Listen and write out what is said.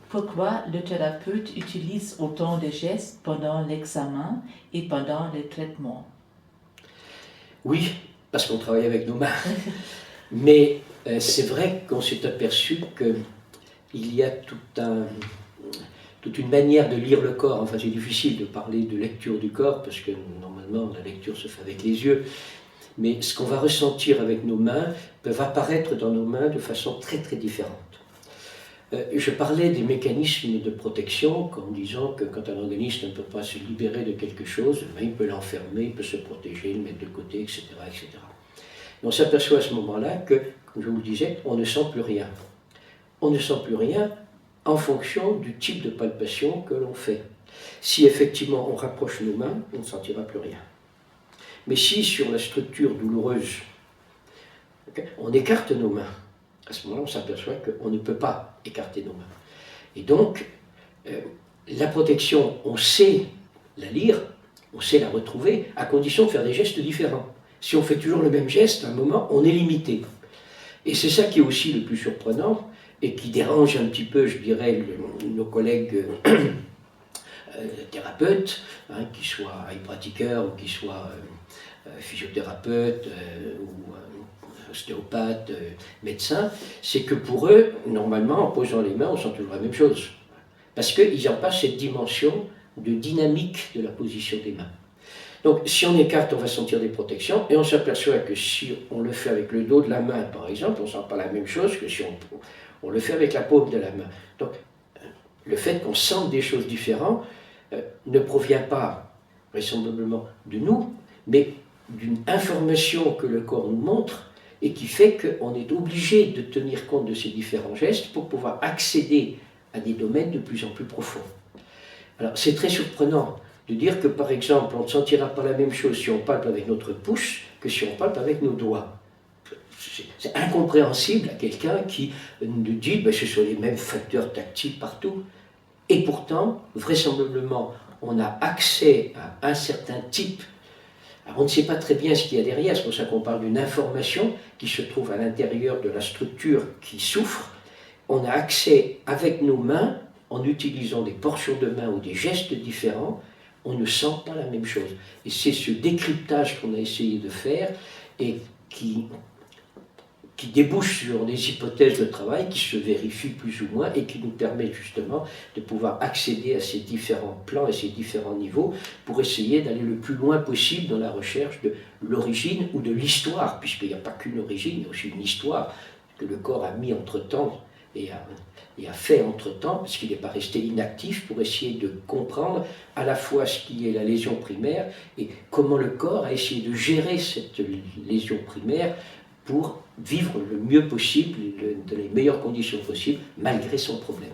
Pourquoi le thérapeute utilise autant de gestes pendant l'examen et pendant le traitement? Oui, parce qu'on travaille avec nos mains. Mais c'est vrai qu'on s'est aperçu qu'il y a toute une manière de lire le corps. Enfin, c'est difficile de parler de lecture du corps, parce que normalement la lecture se fait avec les yeux. Mais ce qu'on va ressentir avec nos mains peut apparaître dans nos mains de façon très très différente. Je parlais des mécanismes de protection en disant que quand un organisme ne peut pas se libérer de quelque chose, il peut l'enfermer, il peut se protéger, le mettre de côté, etc. etc. Et on s'aperçoit à ce moment-là que, comme je vous le disais, on ne sent plus rien. On ne sent plus rien en fonction du type de palpation que l'on fait. Si effectivement on rapproche nos mains, on ne sentira plus rien. Mais si sur la structure douloureuse, on écarte nos mains, à ce moment-là, on s'aperçoit qu'on ne peut pas écarter nos mains. Et donc, la protection, on sait la lire, on sait la retrouver, à condition de faire des gestes différents. Si on fait toujours le même geste, à un moment, on est limité. Et c'est ça qui est aussi le plus surprenant, et qui dérange un petit peu, je dirais, nos collègues thérapeutes, qu'ils soient pratiqueurs ou qu'ils soient physiothérapeutes ou ostéopathes, médecins, c'est que pour eux, normalement, en posant les mains, on sent toujours la même chose. Parce qu'ils n'ont pas cette dimension de dynamique de la position des mains. Donc, si on écarte, on va sentir des protections, et on s'aperçoit que si on le fait avec le dos de la main, par exemple, on ne sent pas la même chose que si on le fait avec la paume de la main. Donc, le fait qu'on sente des choses différentes ne provient pas, vraisemblablement, de nous, mais d'une information que le corps nous montre, et qui fait qu'on est obligé de tenir compte de ces différents gestes pour pouvoir accéder à des domaines de plus en plus profonds. Alors, c'est très surprenant de dire que, par exemple, on ne sentira pas la même chose si on palpe avec notre pouce que si on palpe avec nos doigts. C'est incompréhensible à quelqu'un qui nous dit que ce sont les mêmes facteurs tactiles partout. Et pourtant, vraisemblablement, on a accès à un certain type. Alors, on ne sait pas très bien ce qu'il y a derrière, c'est pour ça qu'on parle d'une information qui se trouve à l'intérieur de la structure qui souffre. On a accès avec nos mains, en utilisant des portions de main ou des gestes différents, on ne sent pas la même chose. Et c'est ce décryptage qu'on a essayé de faire et qui débouche sur des hypothèses de travail qui se vérifient plus ou moins et qui nous permettent justement de pouvoir accéder à ces différents plans et ces différents niveaux pour essayer d'aller le plus loin possible dans la recherche de l'origine ou de l'histoire, puisqu'il n'y a pas qu'une origine, il y a aussi une histoire que le corps a mis entre-temps et a fait entre-temps, parce qu'il n'est pas resté inactif, pour essayer de comprendre à la fois ce qui est la lésion primaire et comment le corps a essayé de gérer cette lésion primaire pour vivre le mieux possible, dans les meilleures conditions possibles, malgré son problème.